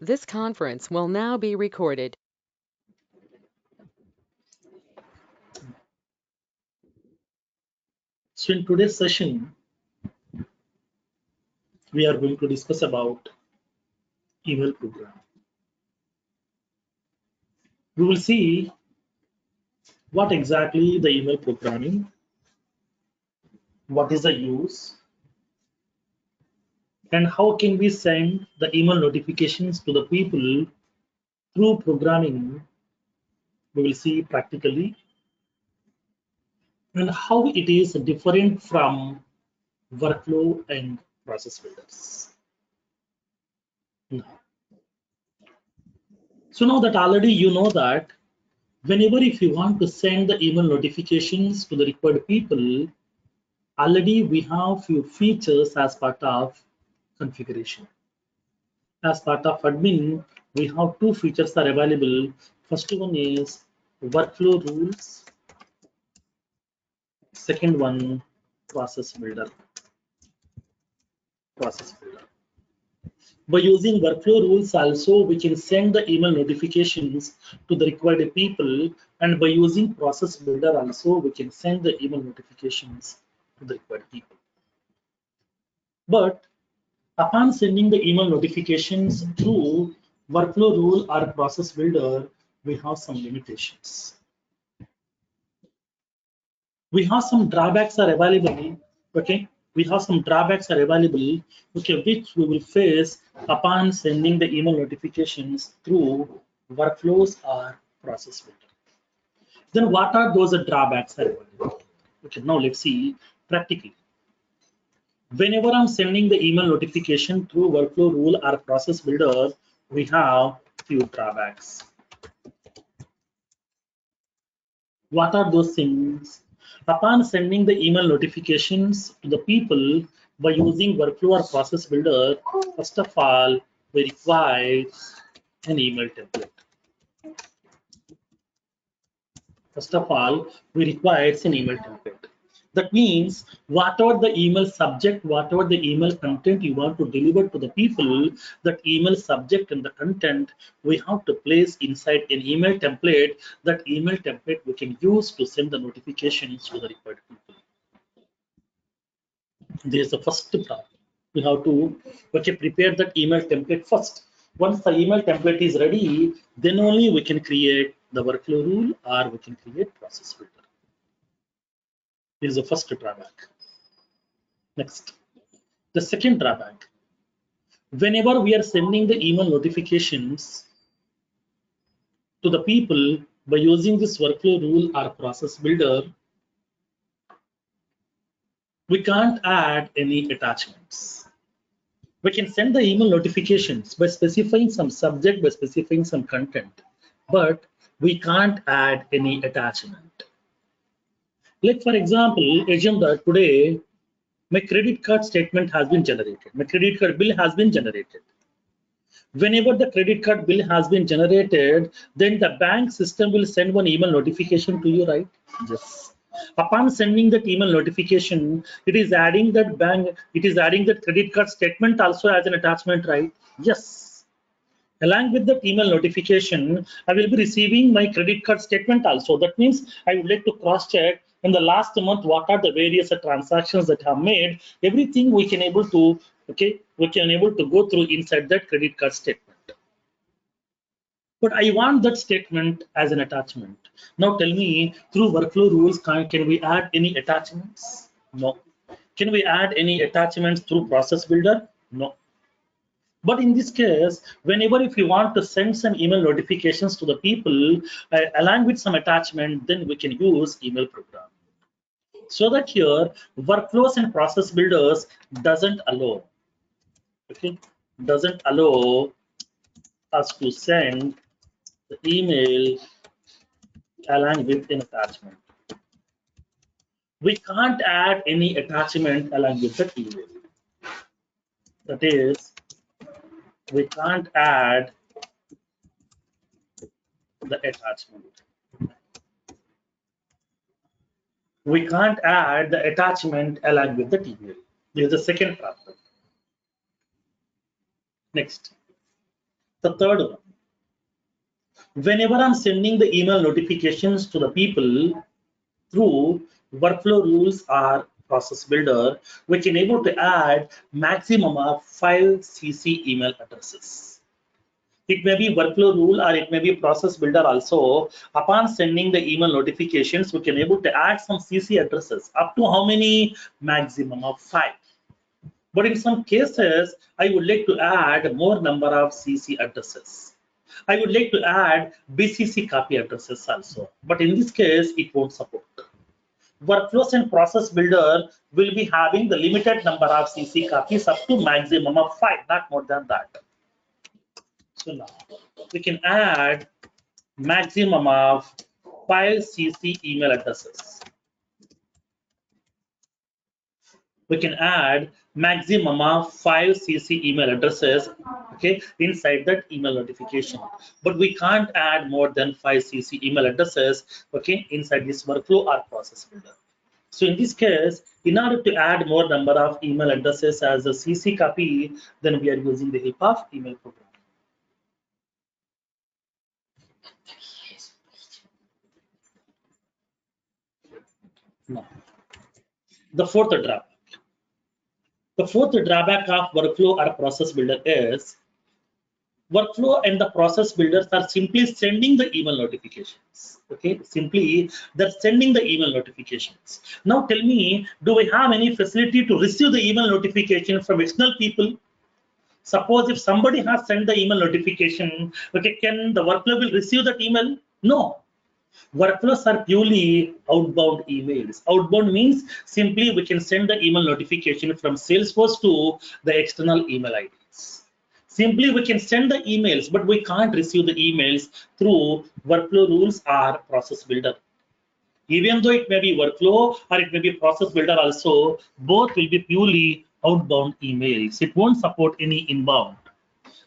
This conference will now be recorded. So in today's session, we are going to discuss about email program. We will see what exactly the email programming, what is the use, and how can we send the email notifications to the people through programming. We will see practically and how it is different from workflow and process builders. So now that already you know that whenever if you want to send the email notifications to the required people, already we have few features as part of configuration. As part of admin, we have two features are available. First one is workflow rules. Second one, process builder. Process builder. By using workflow rules also, we can send the email notifications to the required people, and by using process builder also, we can send the email notifications to the required people. But upon sending the email notifications through workflow rule or process builder, we have some limitations. We have some drawbacks are available, okay? We have some drawbacks are available, okay, which we will face upon sending the email notifications through workflows or process builder. Then what are those drawbacks are available? Okay, now let's see practically. Whenever I'm sending the email notification through workflow rule or process builder, we have few drawbacks. What are those things? Upon sending the email notifications to the people by using workflow or process builder, first of all, we require an email template. First of all, we require an email template. That means whatever the email subject, whatever the email content you want to deliver to the people, that email subject and the content we have to place inside an email template. That email template we can use to send the notifications to the required people. This is the first problem. We have to prepare that email template first. Once the email template is ready, then only we can create the workflow rule or we can create process builder. This is the first drawback. Next, the second drawback. Whenever we are sending the email notifications to the people by using this workflow rule or process builder, we can't add any attachments. We can send the email notifications by specifying some subject, by specifying some content, but we can't add any attachment. Like for example, assume that today my credit card statement has been generated. My credit card bill has been generated. Whenever the credit card bill has been generated, then the bank system will send one email notification to you, right? Yes. Upon sending that email notification, it is adding that credit card statement also as an attachment, right? Yes. Along with that email notification, I will be receiving my credit card statement also. That means I would like to cross check in the last month what are the various transactions that have made. Everything we can able to go through inside that credit card statement. But I want that statement as an attachment. Now tell me, through workflow rules, can we add any attachments? No. Can we add any attachments through process builder? No. But in this case, whenever if you want to send some email notifications to the people along with some attachment, then we can use email program. So that here workflows and process builders doesn't allow, doesn't allow us to send the email along with an attachment. We can't add any attachment along with the email. That is, we can't add the attachment. We can't add the attachment along with the email. This is the second problem. Next, The third one, whenever I'm sending the email notifications to the people through workflow rules or process builder, we can able to add maximum of 5 CC email addresses. It may be workflow rule or it may be process builder also. Upon sending the email notifications, we can able to add some CC addresses up to how many? Maximum of 5. But in some cases, I would like to add more number of CC addresses. I would like to add BCC copy addresses also. But in this case, it won't support. Workflows and process builder will be having the limited number of CC copies up to maximum of 5, not more than that. So now we can add maximum of 5 CC email addresses. We can add maximum of 5 CC email addresses, okay, inside that email notification. But we can't add more than 5 CC email addresses, okay, inside this workflow or process builder. So in this case, in order to add more number of email addresses as a CC copy, then we are using the help of email program. Now, the fourth drawback. The fourth drawback of workflow or process builder is workflow and the process builders are simply sending the email notifications. Okay, simply they're sending the email notifications. Now tell me, do we have any facility to receive the email notification from external people? Suppose if somebody has sent the email notification, okay, can the workflow will receive that email? No. Workflows are purely outbound emails. Outbound means simply we can send the email notification from Salesforce to the external email IDs. Simply we can send the emails, but we can't receive the emails through workflow rules or process builder. Even though it may be workflow or it may be process builder also, both will be purely outbound emails. It won't support any inbound.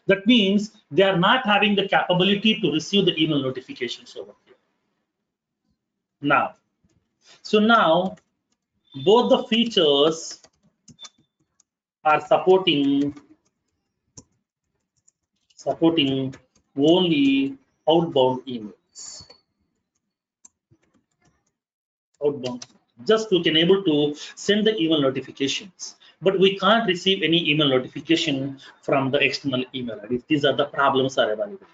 That means they are not having the capability to receive the email notifications over here. Now, both the features are supporting only outbound emails. Outbound, just we can able to send the email notifications, but we can't receive any email notification from the external email IDs. These are the problems are available.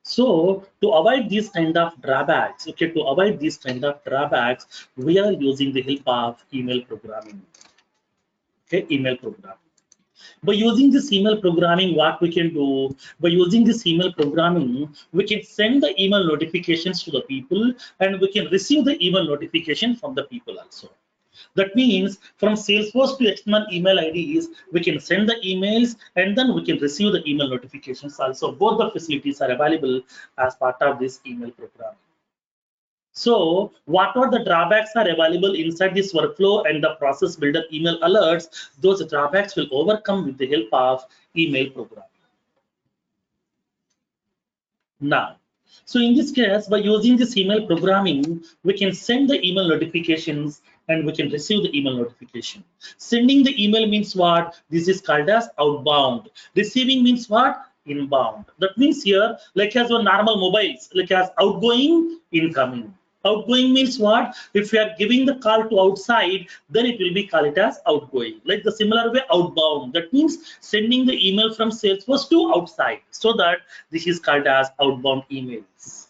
So to avoid these kind of drawbacks, okay, to avoid these kind of drawbacks, we are using the help of email programming. Okay, email programming. By using this email programming, what we can do, by using this email programming, we can send the email notifications to the people and we can receive the email notification from the people also. That means from Salesforce to external email IDs, we can send the emails and then we can receive the email notifications also. Both the facilities are available as part of this email program. So what are the drawbacks are available inside this workflow and the process builder email alerts? Those drawbacks will overcome with the help of email program. Now, so in this case, by using this email programming, we can send the email notifications and we can receive the email notification. Sending the email means what? This is called as outbound. Receiving means what? Inbound. That means here, like as your normal mobiles, like as outgoing, incoming. Outgoing means what? If you are giving the call to outside, then it will be called as outgoing. Like the similar way, outbound. That means sending the email from Salesforce to outside. So that this is called as outbound emails.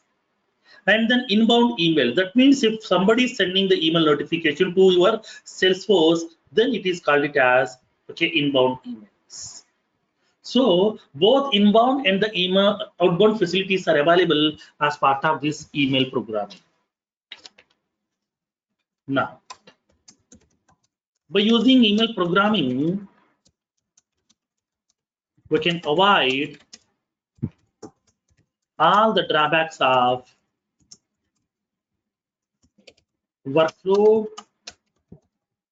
And then inbound email. That means if somebody is sending the email notification to your Salesforce, then it is called it as okay inbound emails. So both inbound and the email outbound facilities are available as part of this email programming. Now, by using email programming, we can avoid all the drawbacks of workflow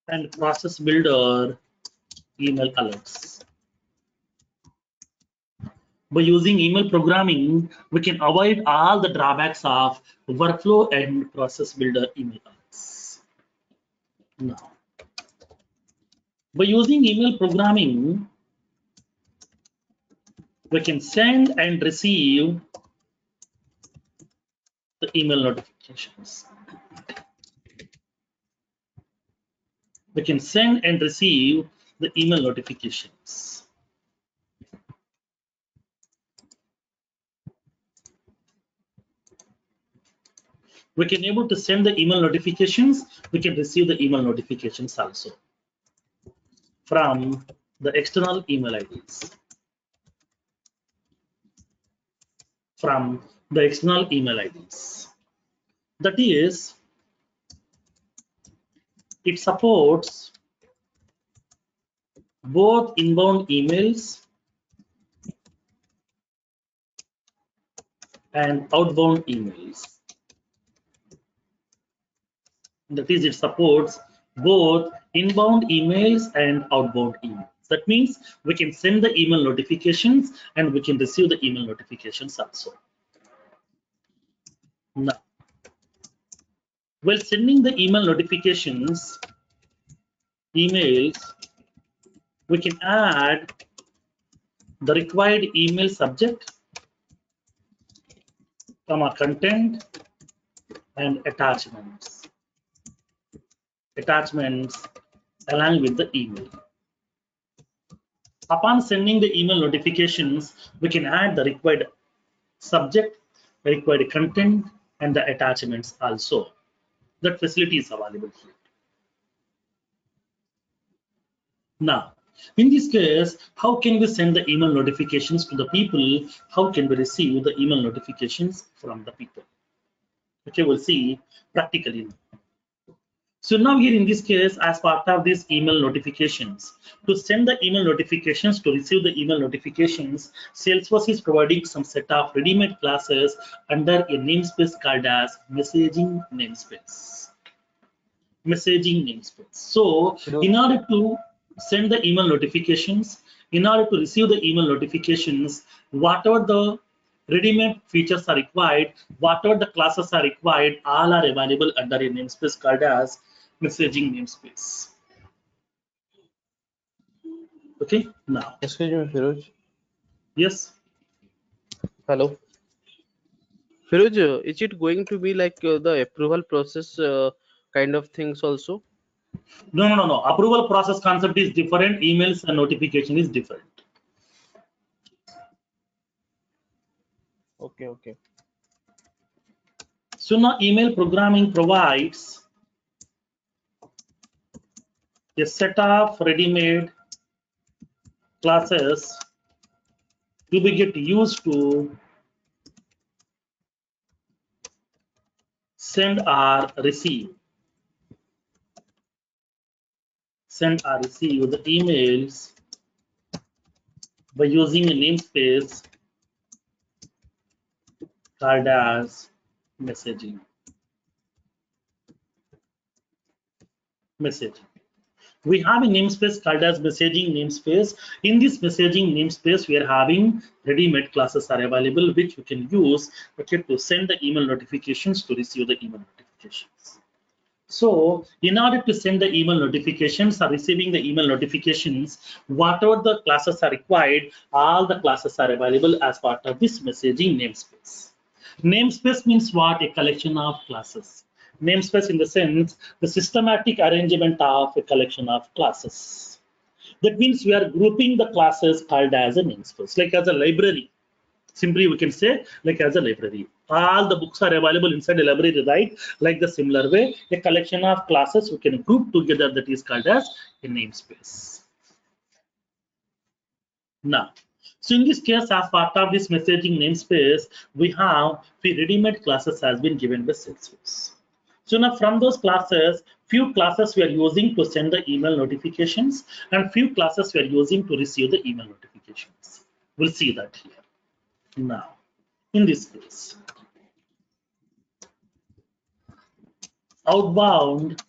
and process builder email alerts. By using email programming, we can avoid all the drawbacks of workflow and process builder email alerts. Now, by using email programming, we can send and receive the email notifications. We can send and receive the email notifications. We can able to send the email notifications. We can receive the email notifications also from the external email IDs. From the external email IDs. That is, it supports both inbound emails and outbound emails. That is, it supports both inbound emails and outbound emails. That means we can send the email notifications and we can receive the email notifications also. Now, while sending the email notifications, emails, we can add the required email subject, comma, content, and attachments. Attachments along with the email. Upon sending the email notifications, we can add the required subject, required content, and the attachments also. That facility is available here. Now, in this case, how can we send the email notifications to the people? How can we receive the email notifications from the people? Okay, we'll see practically. So now here in this case, as part of these email notifications, to send the email notifications, to receive the email notifications, Salesforce is providing some set of ready-made classes under a namespace called as messaging namespace. Messaging namespace. So in order to send the email notifications, in order to receive the email notifications, whatever the ready-made features are required, whatever the classes are required, all are available under a namespace called as messaging namespace. Okay, now. Excuse me, Feroz. Yes. Hello. Feroz, is it going to be like the approval process kind of things also? No. Approval process concept is different. Emails and notification is different. Okay. So now email programming provides a set of ready-made classes to be get used to send or receive the emails by using a namespace called as messaging. We have a namespace called as messaging namespace. In this messaging namespace, we are having ready-made classes are available, which we can use to send the email notifications, to receive the email notifications. So in order to send the email notifications or receiving the email notifications, whatever the classes are required, all the classes are available as part of this messaging namespace. Namespace means what? A collection of classes. Namespace in the sense, the systematic arrangement of a collection of classes. That means we are grouping the classes called as a namespace, like as a library. Simply we can say like as a library. All the books are available inside a library, right? Like the similar way, a collection of classes we can group together, that is called as a namespace. Now, so in this case, as part of this messaging namespace, we have the ready-made classes has been given by Salesforce. So now from those classes, few classes we are using to send the email notifications and few classes we are using to receive the email notifications. We'll see that here. Now, in this case, outbound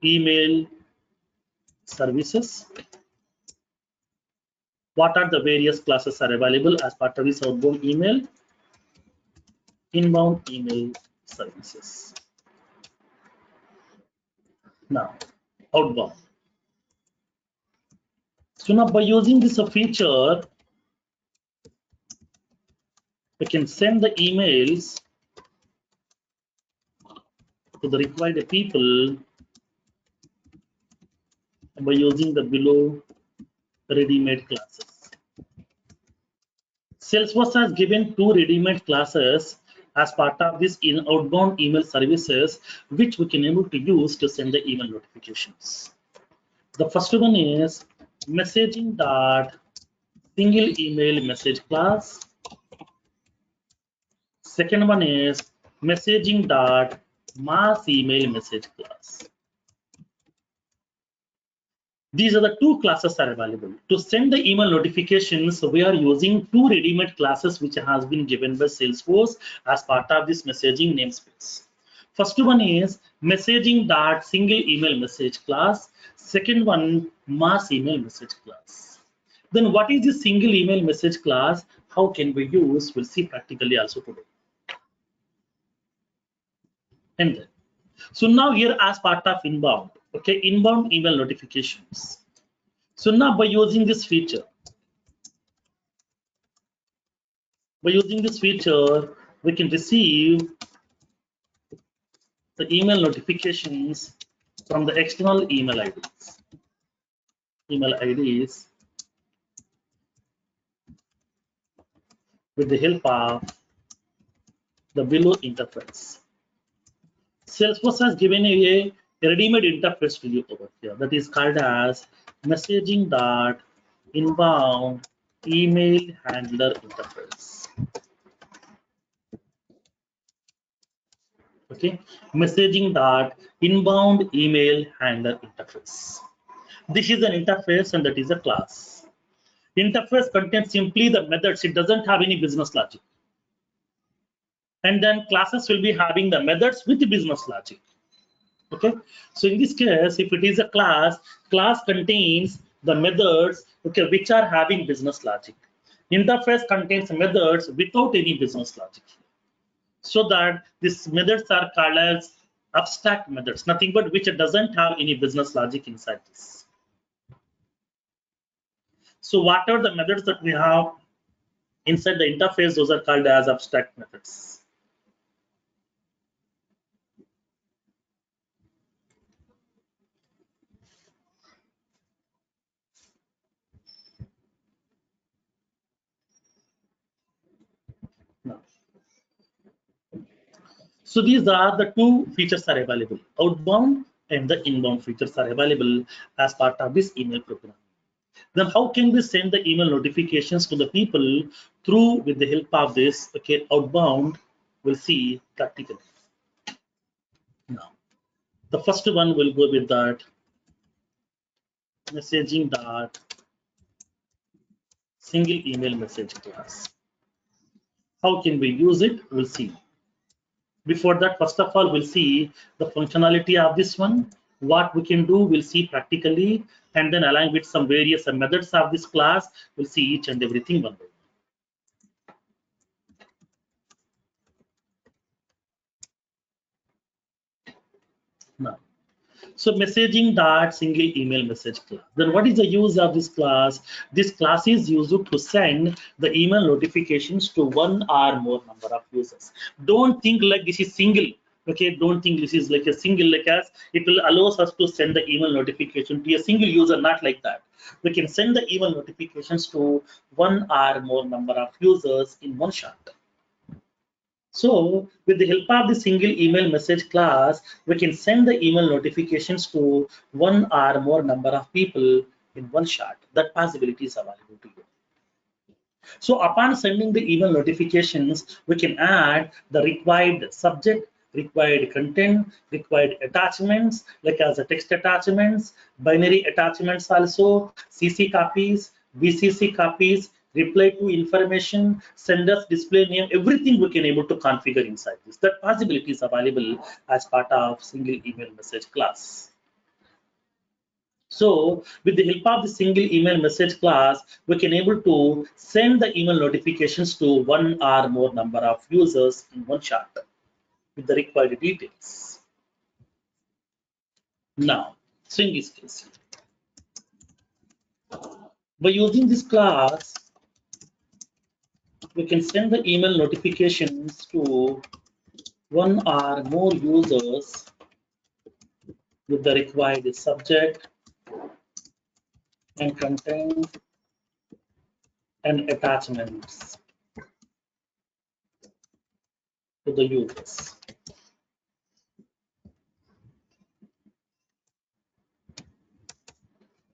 email services. What are the various classes are available as part of this outbound email? Inbound email services. Now, outbound. So now by using this feature, we can send the emails to the required people by using the below ready-made classes. Salesforce has given 2 ready-made classes as part of this in outbound email services, which we can able to use to send the email notifications. The first one is messaging dot single email message class. Second one is messaging dot mass email message class. These are the 2 classes are available. To send the email notifications, we are using 2 ready-made classes which has been given by Salesforce as part of this messaging namespace. First one is messaging dot single email message class. Second one, mass email message class. Then what is the single email message class? How can we use? We'll see practically also today. And then, so now here as part of inbound, okay, inbound email notifications. So now by using this feature, we can receive the email notifications from the external email IDs. Email IDs with the help of the below interface. Salesforce has given a ready-made interface to you over here that is called as messaging dot inbound email handler interface. Okay, messaging dot inbound email handler interface. This is an interface and that is a class. Interface contains simply the methods. It doesn't have any business logic. And then classes will be having the methods with the business logic. Okay, so in this case, if it is a class, class contains the methods, okay, which are having business logic. Interface contains methods without any business logic. So that these methods are called as abstract methods, nothing but which doesn't have any business logic inside this. So what are the methods that we have inside the interface? Those are called as abstract methods. Now, so these are the 2 features are available. Outbound and the inbound features are available as part of this email program. Then how can we send the email notifications to the people through with the help of this? Okay, outbound, we'll see practically. Now, the first one will go with that messaging dot single email message class. How can we use it? We'll see. Before that, first of all, we'll see the functionality of this one. What we can do, we'll see practically, and then along with some various methods of this class, we'll see each and everything one by one. Now, so messaging dot single email message class. Then what is the use of this class? This class is used to send the email notifications to 1 or more number of users. Don't think like this is single. Okay, don't think this is like a single, like as it will allow us to send the email notification to a single user, not like that. We can send the email notifications to 1 or more number of users in one shot. So with the help of the single email message class, we can send the email notifications to 1 or more number of people in one shot. That possibility is available to you. So upon sending the email notifications, we can add the required subject, required content, required attachments, like as a text attachments, binary attachments also, CC copies, VCC copies, reply to information, senders display name, everything we can able to configure inside this. That possibility is available as part of single email message class. So with the help of the single email message class, we can able to send the email notifications to 1 or more number of users in one shot with the required details. Now, so in this case, by using this class, we can send the email notifications to one or more users with the required subject and content and attachments to the users.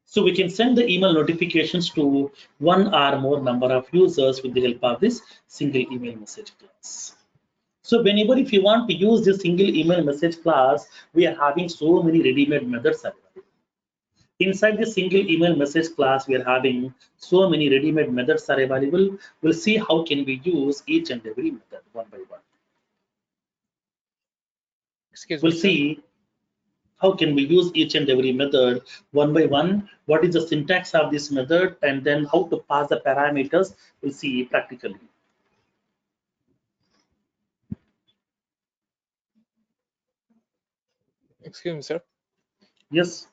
So we can send the email notifications to one or more number of users with the help of this single email message class. So whenever if you want to use this single email message class, we are having so many ready-made methods available. Inside the single email message class, we are having so many ready-made methods are available. We'll see how can we use each and every method one by one. Excuse We'll me, sir. see how can we use each and every method one by one, what is the syntax of this method, and then how to pass the parameters. We'll see practically. Excuse me, sir. Yes.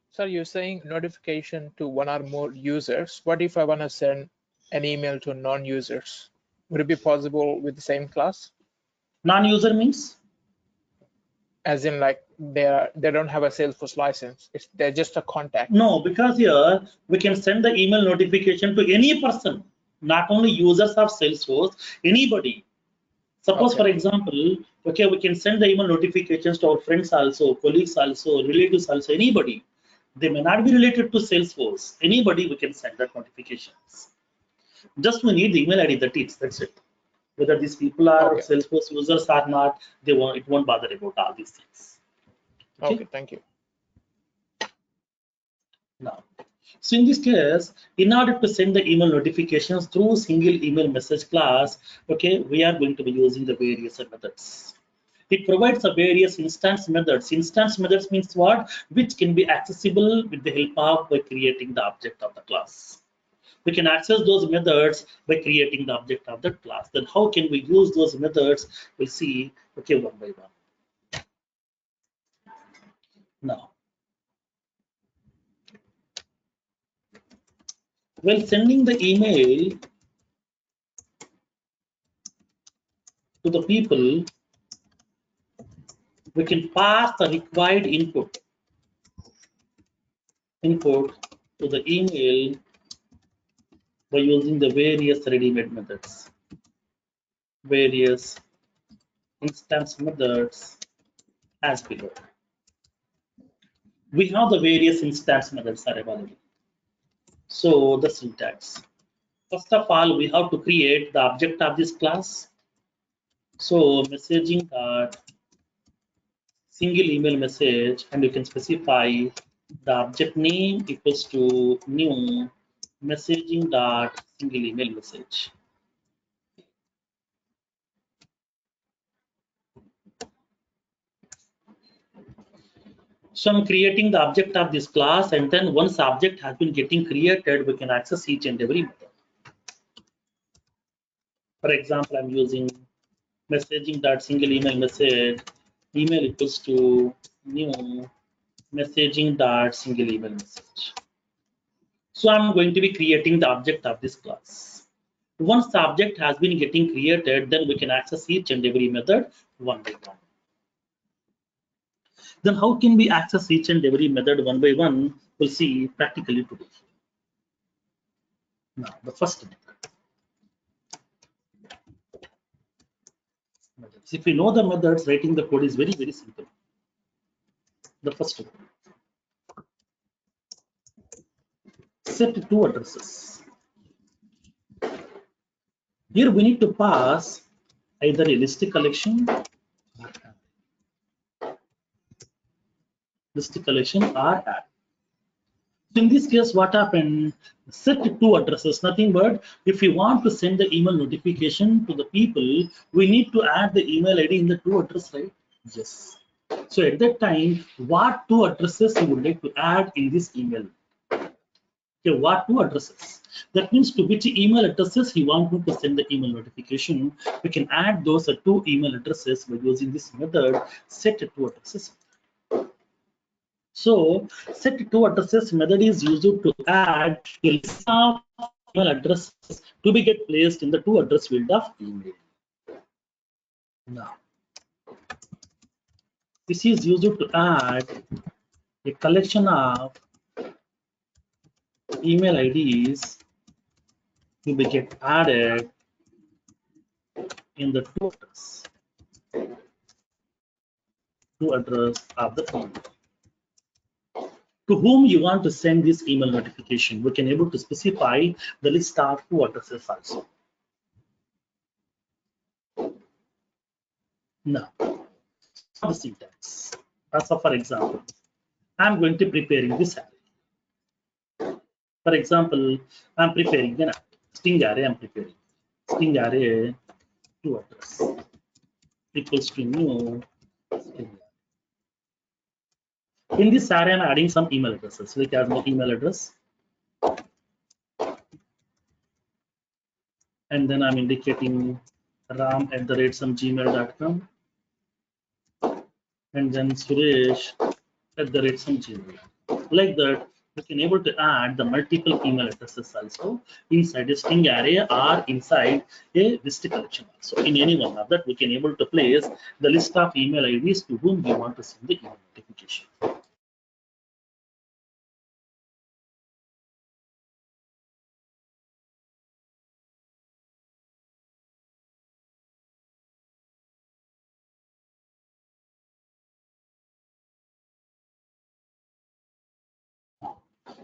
Sir, you're saying notification to one or more users. What if I want to send an email to non-users? Would it be possible with the same class? Non-user means? As in, like they don't have a Salesforce license. They're just a contact. No, because here we can send the email notification to any person, not only users of Salesforce, anybody. Suppose, Okay. for example, okay, we can send the email notifications to our friends also, colleagues also, relatives also, anybody. They may not be related to Salesforce. Anybody we can send that notifications. Just we need the email ID, that's it. Whether these people are Okay. Salesforce users or not, it won't bother about all these things. Okay, thank you. Now, so in this case, in order to send the email notifications through single email message class, okay, we are going to be using the various methods. It provides a various instance methods. Instance methods means what? Which can be accessible with the help of by creating the object of the class. We can access those methods by creating the object of that class. Then how can we use those methods? We'll see, okay, one by one. Now, when sending the email to the people, we can pass the required input to the email by using the various ready-made methods, various instance methods as below. We have the various instance methods are available. So the syntax. First of all, we have to create the object of this class. So messaging dot single email message, and you can specify the object name equals to new messaging dot single email message. So I'm creating the object of this class, and then once the object has been getting created, we can access each and every method. For example, I'm using messaging dot single email message, email equals to new messaging dot single email message. So I'm going to be creating the object of this class. Once the object has been getting created, then we can access each and every method one by one. Then how can we access each and every method one by one? We'll see practically today. Now, the first method. If we know the methods, writing the code is very, very simple. The first one. Set two addresses. Here we need to pass either a list collection or add. So in this case, what happened? Set two addresses, nothing but if we want to send the email notification to the people, we need to add the email ID in the two address, right? Yes. So at that time, what two addresses you would like to add in this email? Okay, what two addresses? That means to which email addresses you want to send the email notification. We can add those two email addresses by using this method, set two addresses. So set two addresses method is used to add a list of email addresses to be get placed in the to address field of email. Now, this is used to add a collection of email IDs to be get added in the to address of the email. To whom you want to send this email notification, we can able to specify the list of to addresses also. Now, the syntax. So for example, I'm going to preparing this array. For example, I'm preparing an string array. I'm preparing string array to address equals to new string array. In this array, I'm adding some email addresses. We add my email address, and then I'm indicating ram@some gmail.com, and then suresh@some gmail. Like that, we can able to add the multiple email addresses also inside a string array or inside a list collection also. In any one of that, we can able to place the list of email IDs to whom we want to send the email notification.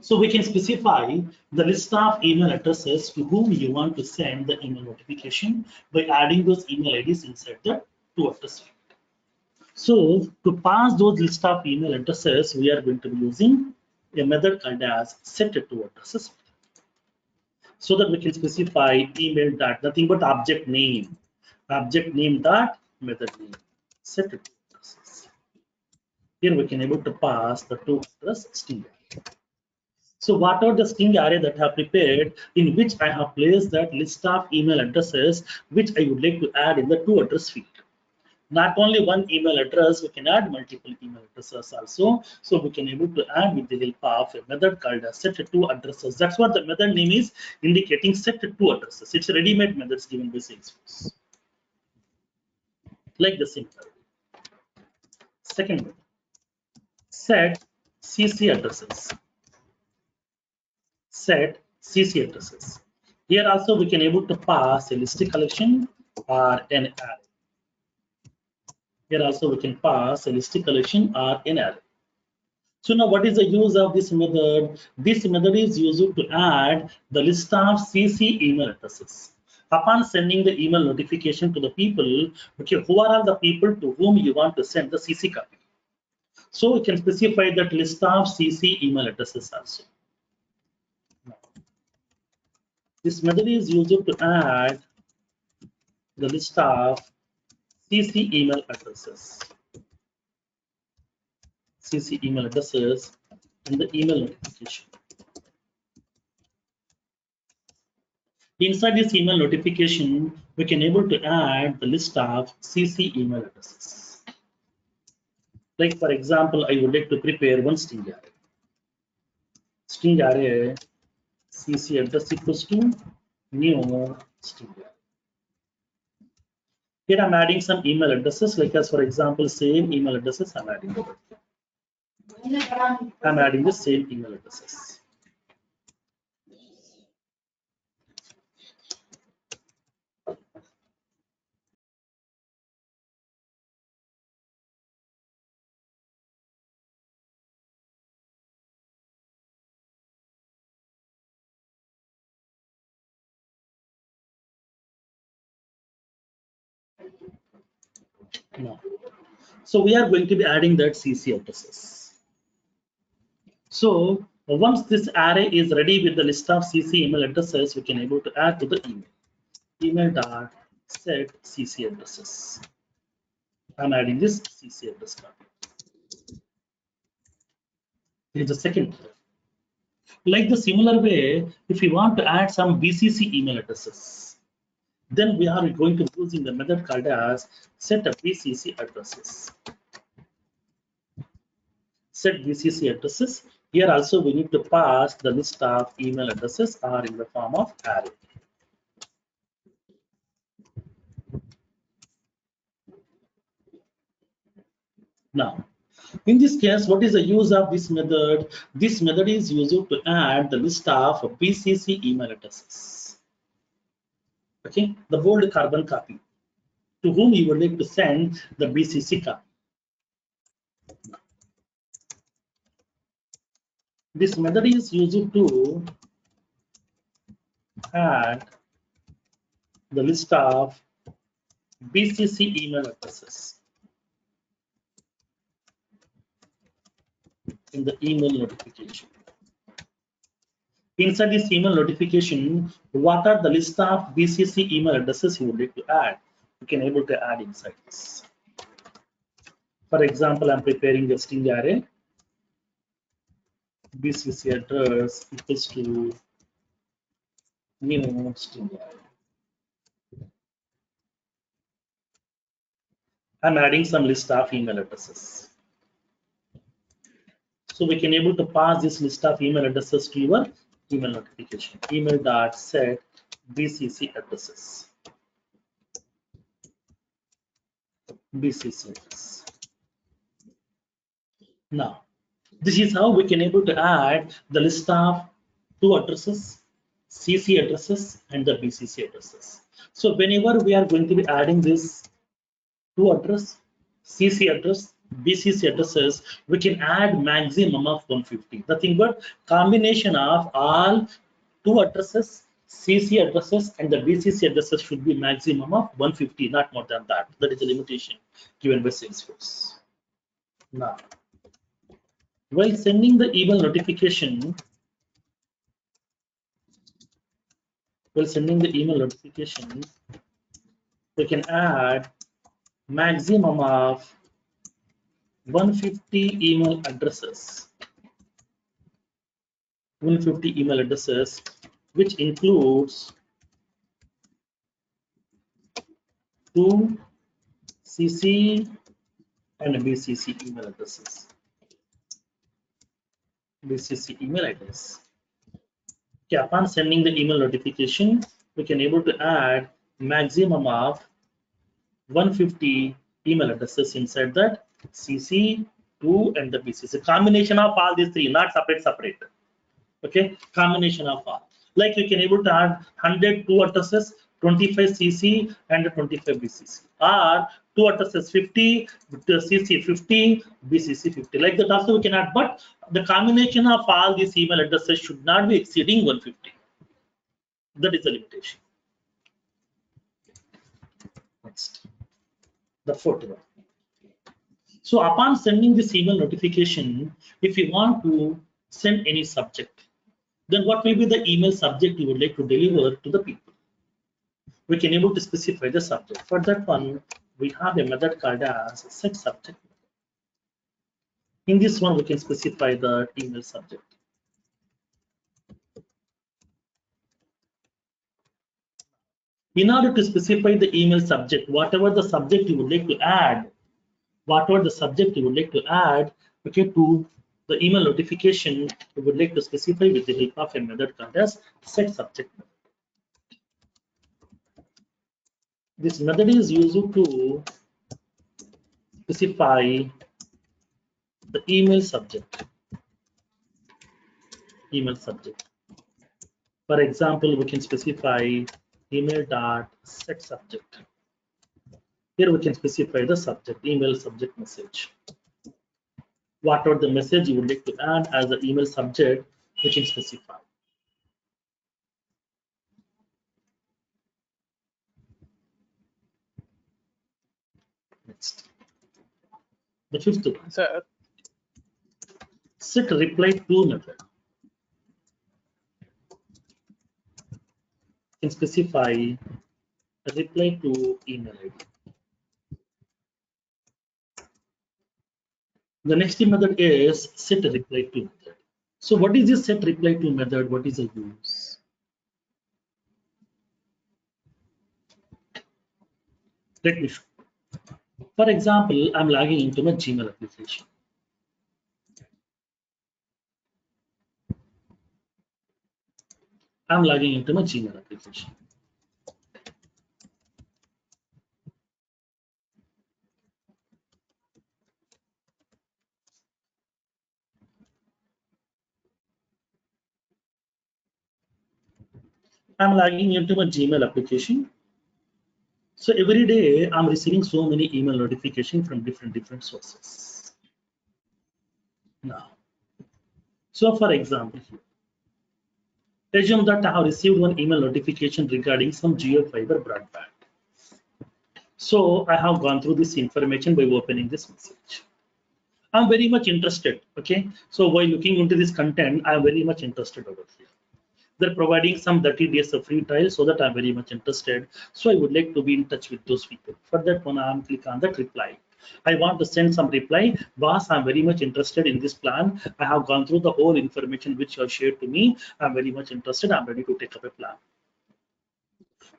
So we can specify the list of email addresses to whom you want to send the email notification by adding those email IDs inside the to address field. So to pass those list of email addresses, we are going to be using a method called as set to addresses, so that we can specify email dot nothing but object name dot method name set to addresses. Here we can able to pass the to address string. So what are the string array that I have prepared, in which I have placed that list of email addresses which I would like to add in the to address field. Not only one email address, we can add multiple email addresses also. So we can able to add with the help of a method called as set to addresses. That's what the method name is, indicating set to addresses. It's a ready-made methods given by Salesforce. Like the same method. Second method, set CC addresses. Set CC addresses. Here also we can able to pass a list collection or an array. Here also we can pass a list collection or an array. So now what is the use of this method? This method is used to add the list of CC email addresses. Upon sending the email notification to the people, okay, who are all the people to whom you want to send the CC copy? So we can specify that list of CC email addresses also. This method is used to add the list of CC email addresses. CC email addresses and the email notification. Inside this email notification, we can able to add the list of CC email addresses. Like for example, I would like to prepare one string array. String array CC address equals to new string array. Here I'm adding some email addresses, like as for example, same email addresses I'm adding. I'm adding the same email addresses. No. So we are going to be adding that CC addresses. So once this array is ready with the list of CC email addresses, we can able to add to the email. Email dot set CC addresses. I'm adding this CC address card. Here's the second. Like the similar way, if we want to add some BCC email addresses, then we are going to be using the method called as set BCC addresses. Set BCC addresses. Here also we need to pass the list of email addresses are in the form of array. Now, in this case, what is the use of this method? This method is used to add the list of BCC email addresses. Okay, the bold carbon copy to whom you would like to send the BCC copy. This method is used to add the list of BCC email addresses in the email notification. Inside this email notification, what are the list of BCC email addresses you would like to add? You can able to add inside this. For example, I'm preparing a string array. BCC address equals to new string array. I'm adding some list of email addresses. So we can able to pass this list of email addresses to your email notification. Email.set BCC addresses. BCC address. Now, this is how we can able to add the list of two addresses, CC addresses and the BCC addresses. So whenever we are going to be adding this two address, CC address, BCC addresses, we can add maximum of 150. Nothing but combination of all two addresses, CC addresses and the BCC addresses should be maximum of 150, not more than that. That is the limitation given by Salesforce. Now, while sending the email notification, we can add maximum of 150 email addresses. 150 email addresses, which includes 2 CC and BCC email addresses. BCC email address. Okay, upon sending the email notification, we can able to add maximum of 150 email addresses inside that CC, 2 and the BCC. Combination of all these three, not separate. Okay, combination of all. Like you can able to add 100 2 addresses, 25 CC and 25 BCC, or 2 addresses 50, CC 50, BCC 50. Like that also we can add, but the combination of all these email addresses should not be exceeding 150. That is the limitation. Next, the fourth one. So upon sending this email notification, if you want to send any subject, then what will be the email subject you would like to deliver to the people? We can able to specify the subject. For that one, we have a method called as set subject. In this one, we can specify the email subject. In order to specify the email subject, whatever the subject you would like to add, okay, to the email notification, we would like to specify with the help of a method called as set subject method. This method is used to specify the email subject. For example, we can specify email.setSubject. Here we can specify the subject, email subject message. Whatever the message you would like to add as the email subject, we can specify. Next, the fifth one. Sir, Set reply to method. You can specify a reply to email ID. The next method is set reply to method. So what is this set reply to method? What is the use? Let me show. For example, I'm logging into my Gmail application. I'm logging into my Gmail application. I'm logging into my Gmail application. So every day I'm receiving so many email notifications from different sources. Now, so for example, assume that I have received one email notification regarding some GeoFiber broadband. So I have gone through this information by opening this message. I'm very much interested. Okay, so while looking into this content, I'm very much interested over here. They're providing some 30 days of free trial, so that I'm very much interested. So I would like to be in touch with those people. For that one, I'm click on that reply. I want to send some reply. Boss, I'm very much interested in this plan. I have gone through the whole information which you have shared to me. I'm very much interested. I'm ready to take up a plan.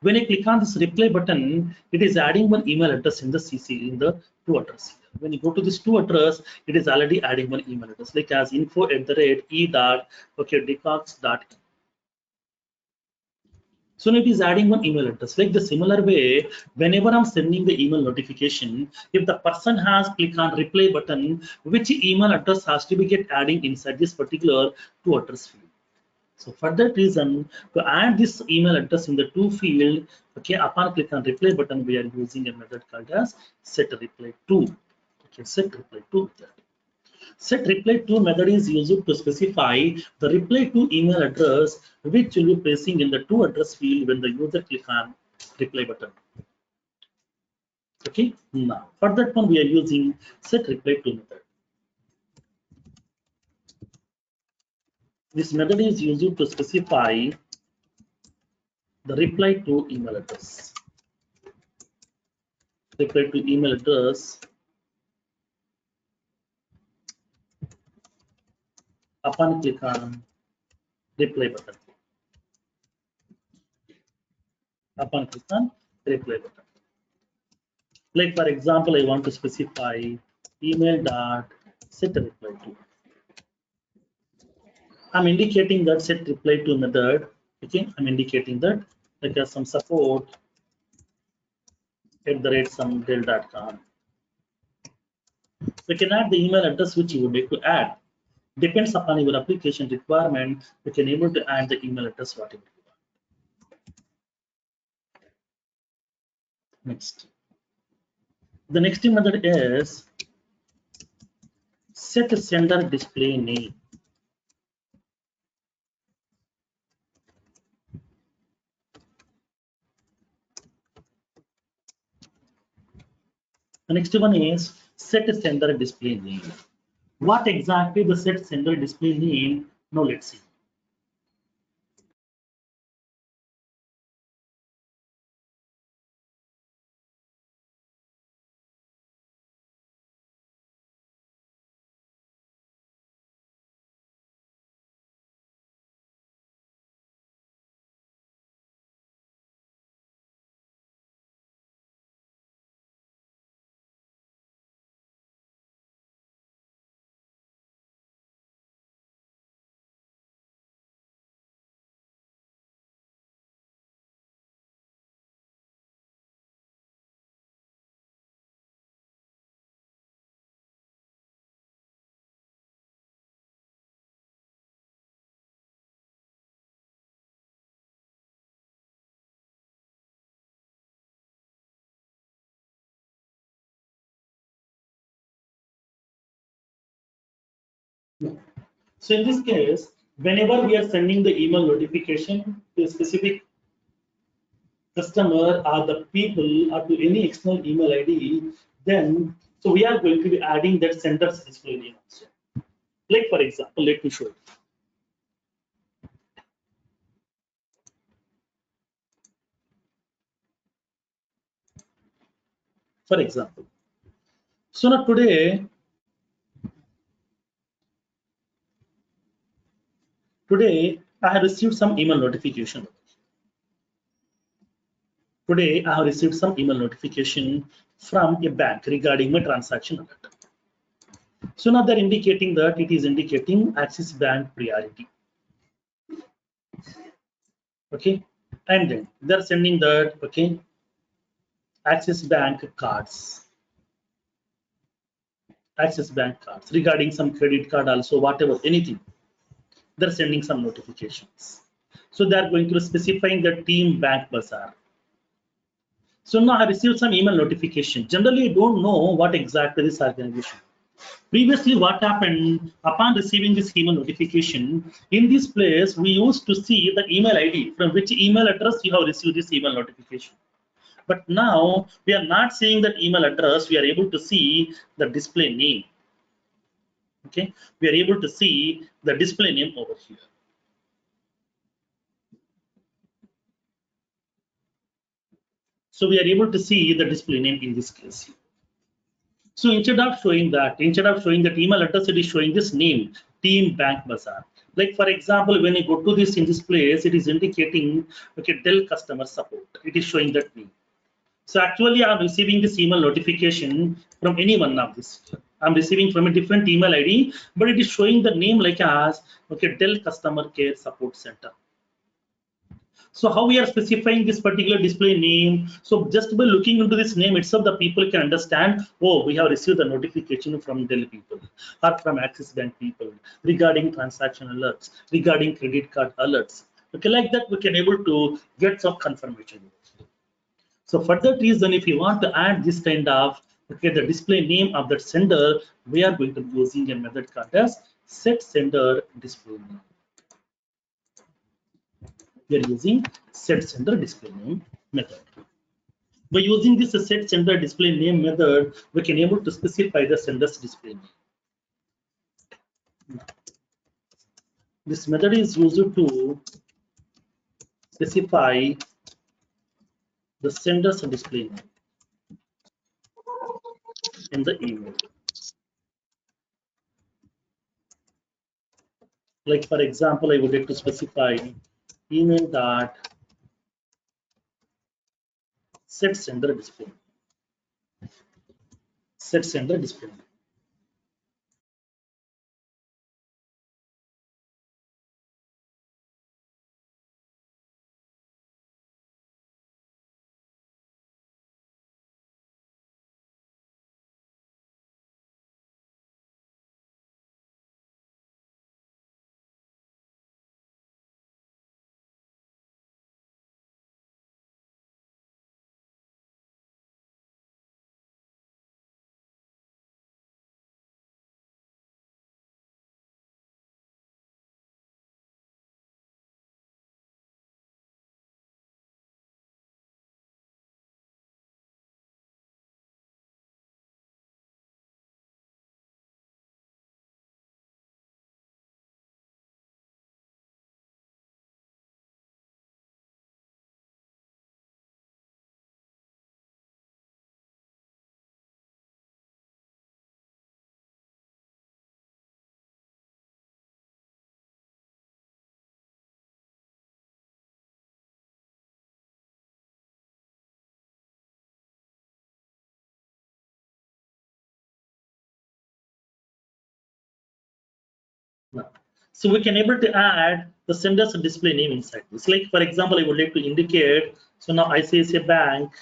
When I click on this reply button, it is adding one email address in the CC in the to address. When you go to this to address, it is already adding one email address like as info@e.decox.in. So it is adding one email address. Like the similar way, whenever I'm sending the email notification, if the person has clicked on reply button, which email address has to be get adding inside this particular to address field. So for that reason, to add this email address in the to field, okay, upon click on reply button, we are using a method called as set reply to. Okay, set reply to method. Set reply to method is used to specify the reply to email address which will be placing in the to address field when the user click on reply button. Okay, now for that one we are using set reply to method. This method is used to specify the reply to email address. Reply to email address upon click on reply button. Upon click on reply button. Like for example, I want to specify email dot set reply to. I'm indicating that set reply to method. Okay, I'm indicating that like some support @ some We can add the email address which you would like to add. Depends upon your application requirement. You can able to add the email address whatever you want. Next. The next method is set sender display name. The next one is set sender display name. What exactly the set sender display name? Now let's see. So in this case, whenever we are sending the email notification to a specific customer or the people or to any external email ID, then so we are going to be adding that sender's display name also. Like for example, let me show you. For example, so now today I have received some email notification. Today I have received some email notification from a bank regarding my transaction alert. So now they're indicating that it is indicating Axis Bank priority. Okay, and then they're sending that, okay, Axis Bank cards, regarding some credit card also, whatever, anything. They're sending some notifications. So they're going to specifying the team Bank Bazaar. So now I received some email notification. Generally, I don't know what exactly this organization. Previously, what happened upon receiving this email notification, in this place, we used to see the email ID from which email address you have received this email notification. But now we are not seeing that email address, we are able to see the display name. Okay, we are able to see the display name over here. So we are able to see the display name in this case. So instead of showing that email address, it is showing this name, Team Bank Bazaar. Like for example, when you go to this in this place, it is indicating, okay, Dell customer support. It is showing that name. So actually, I'm receiving this email notification from any one of this. I'm receiving from a different email ID, but it is showing the name like as, okay, Dell Customer Care Support Center. So how we are specifying this particular display name? So just by looking into this name itself, the people can understand, oh, we have received a notification from Dell people or from Axis Bank people regarding transaction alerts, regarding credit card alerts. Okay, like that, we can able to get some confirmation. So for that reason, if you want to add this kind of, okay, the display name of that sender, we are going to be using a method called as set sender display name. We are using set sender display name method. By using this set sender display name method, we can able to specify the sender's display name. This method is used to specify the sender's display name in the email. Like for example, I would like to specify email dot set sender display. Set sender display. Now, so we can able to add the sender's display name inside this. Like for example, I would like to indicate. So now ICICI Bank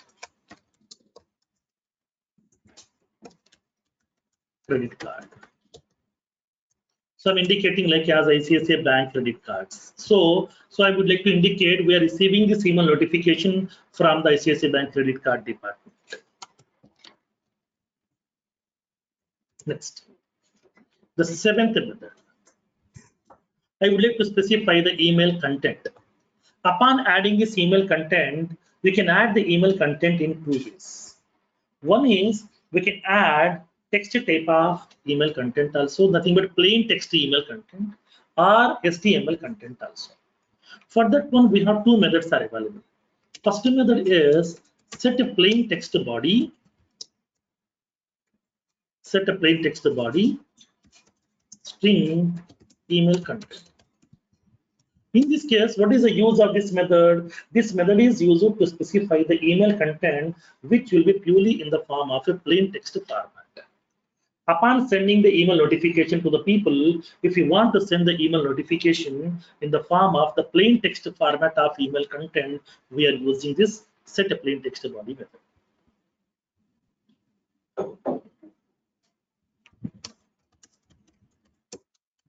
credit card. So I'm indicating like as ICICI Bank credit cards. So I would like to indicate we are receiving this email notification from the ICICI Bank credit card department. Next, the seventh method. I would like to specify the email content. Upon adding this email content, we can add the email content in two ways. One is we can add text type of email content also, nothing but plain text email content, or HTML content also. For that one, we have two methods are available. First method is set a plain text body, string email content. In this case, what is the use of this method? This method is used to specify the email content which will be purely in the form of a plain text format. Upon sending the email notification to the people, if you want to send the email notification in the form of the plain text format of email content, we are using this set a plain text body method.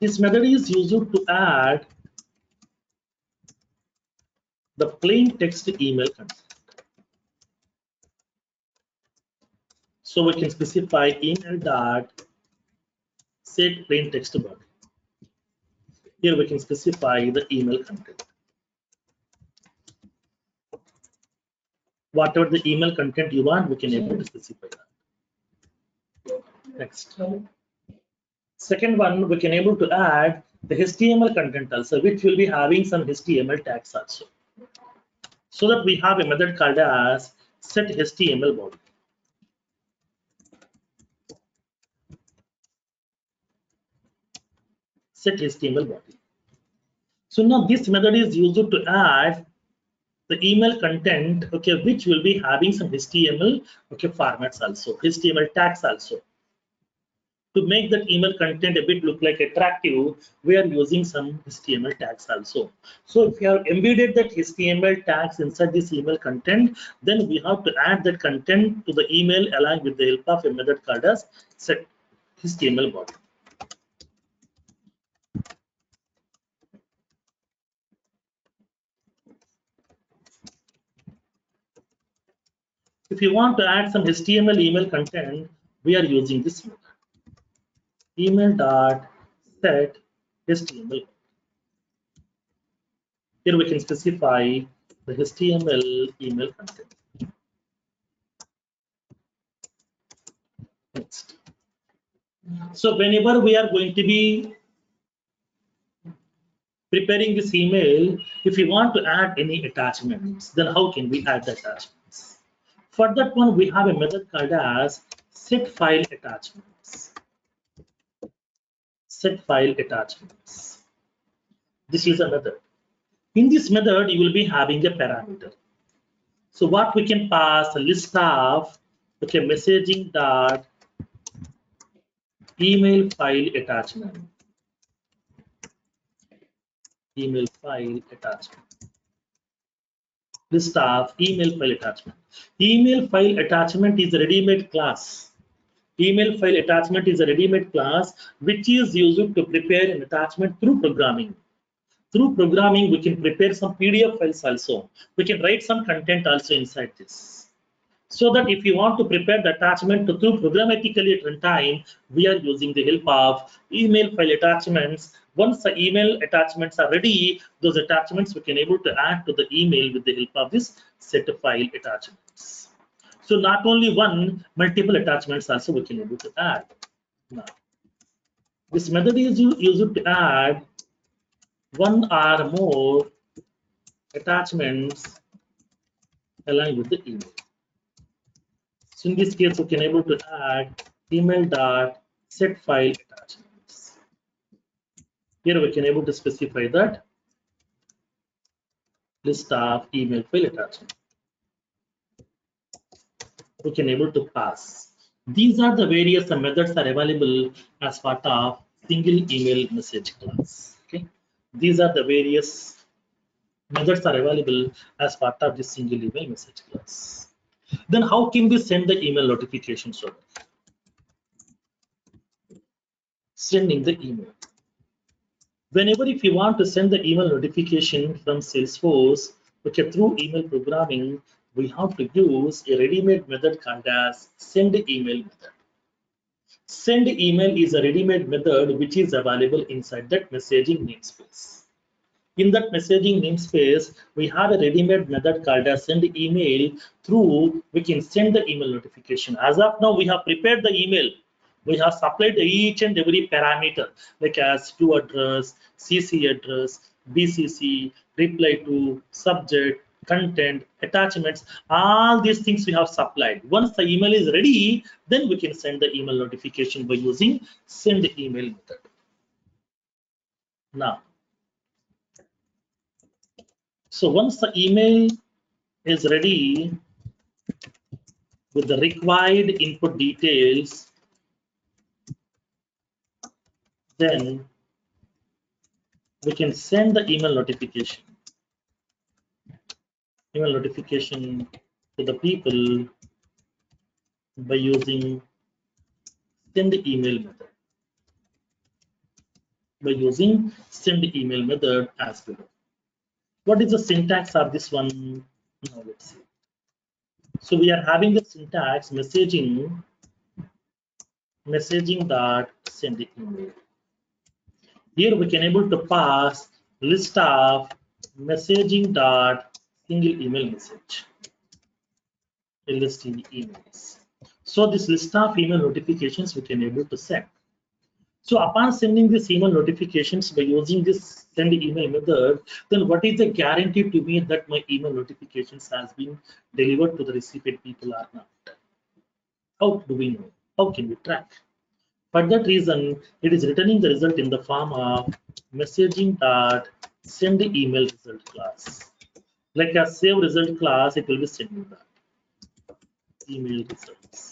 This method is used to add the plain text email content. So we can specify email dot set plain text body. Here we can specify the email content. Whatever the email content you want, we can able to specify that. Next. Second one, we can able to add the HTML content also, which will be having some HTML tags also. So that we have a method called as set HTML body. Set HTML body. So now this method is used to add the email content, okay, which will be having some HTML, okay, formats also, HTML tags also. To make that email content a bit look like attractive, we are using some HTML tags also. So if you have embedded that HTML tags inside this email content, then we have to add that content to the email along with the help of a method called as set HTML body. If you want to add some HTML email content, we are using this method. Email dot set HTML. Here we can specify the HTML email content. Next. So whenever we are going to be preparing this email, if you want to add any attachments, then how can we add the attachments? For that one, we have a method called as set file attachments. Set file attachments. This is a method. In this method, you will be having a parameter. So what we can pass a list of, okay, messaging dot email file attachment. Email file attachment. List of email file attachment. Email file attachment is a ready-made class. Email file attachment is a ready-made class which is used to prepare an attachment through programming. Through programming, we can prepare some PDF files also. We can write some content also inside this. So that if you want to prepare the attachment to through programmatically at runtime, we are using the help of email file attachments. Once the email attachments are ready, those attachments we can able to add to the email with the help of this set of file attachments. So not only one, multiple attachments also we can able to add. Now, this method is used to add one or more attachments along with the email. So in this case, we can able to add email dot set file attachments. Here we can able to specify that list of email file attachments. We can able to pass. These are the various methods are available as part of single email message class. Okay, these are the various methods are available as part of this single email message class. Then how can we send the email notification server? Sending the email. Whenever if you want to send the email notification from Salesforce, okay, through email programming, we have to use a ready-made method called as send email method. Send email is a ready-made method which is available inside that messaging namespace. In that messaging namespace, we have a ready-made method called as send email. Through we can send the email notification. As of now, we have prepared the email. We have supplied each and every parameter like as to address, CC address, BCC, reply to, subject, content, attachments. All these things we have supplied. Once the email is ready, then we can send the email notification by using send email method. Now, so once the email is ready with the required input details, then we can send the email notification to the people by using send email method as below. What is the syntax of this one? Now let's see. So we are having the syntax messaging dot send the email. Here we can able to pass list of messaging dot single email message. LST emails. So this list of email notifications we can able to send. So upon sending this email notifications by using this send email method, then what is the guarantee to me that my email notifications has been delivered to the recipient people or not? How do we know? How can we track? For that reason, it is returning the result in the form of messaging dot send email result class. Like a save result class, it will be sending that email results.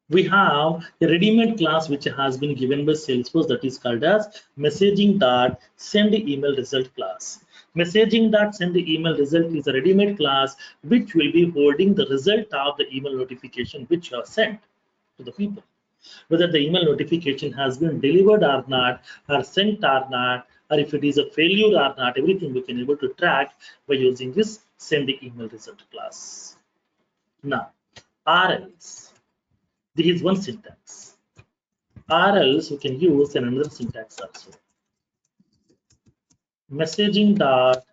We have a ready-made class which has been given by Salesforce that is called as messaging.sendEmailResult class. Messaging.sendEmailResult is a ready-made class which will be holding the result of the email notification which you have sent to the people. Whether the email notification has been delivered or not, or sent or not, or if it is a failure or not, everything we can able to track by using this send email result class. Now, or else. There is one syntax, or else we can use another syntax also. Messaging dot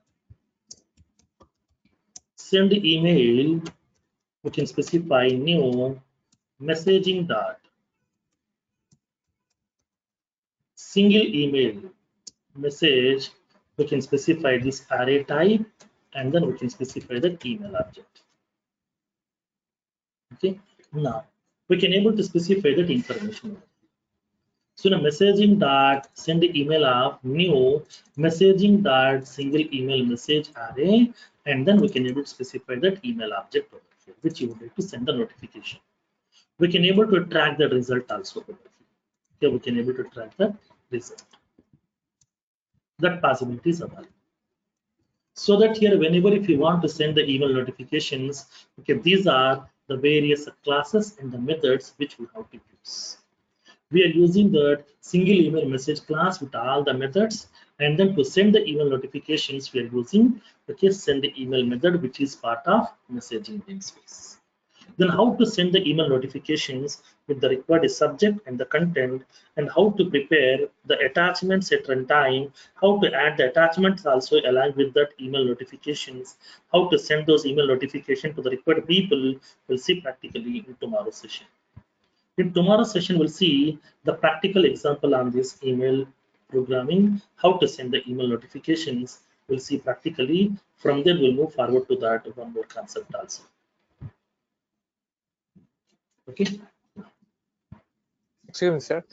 send email, we can specify new messaging dot single email message. We can specify this array type, and then we can specify the email object. Okay, now we can able to specify that information. So the messaging dot send email of new messaging dot single email message array, and then we can able to specify that email object over here, which you would like to send the notification. We can able to track the result also over here. Okay, we can able to track the result. That possibility is available. So that here, whenever if you want to send the email notifications, okay, these are the various classes and the methods which we have to use. We are using the single email message class with all the methods, and then to send the email notifications, we are using the send the email method, which is part of messaging namespace. Then how to send the email notifications with the required subject and the content, and how to prepare the attachments at runtime, how to add the attachments also along with that email notifications, how to send those email notifications to the required people, we'll see practically in tomorrow's session. In tomorrow's session, we'll see the practical example on this email programming, how to send the email notifications. We'll see practically. From there, we'll move forward to that one more concept also. Okay. Excuse me, sir.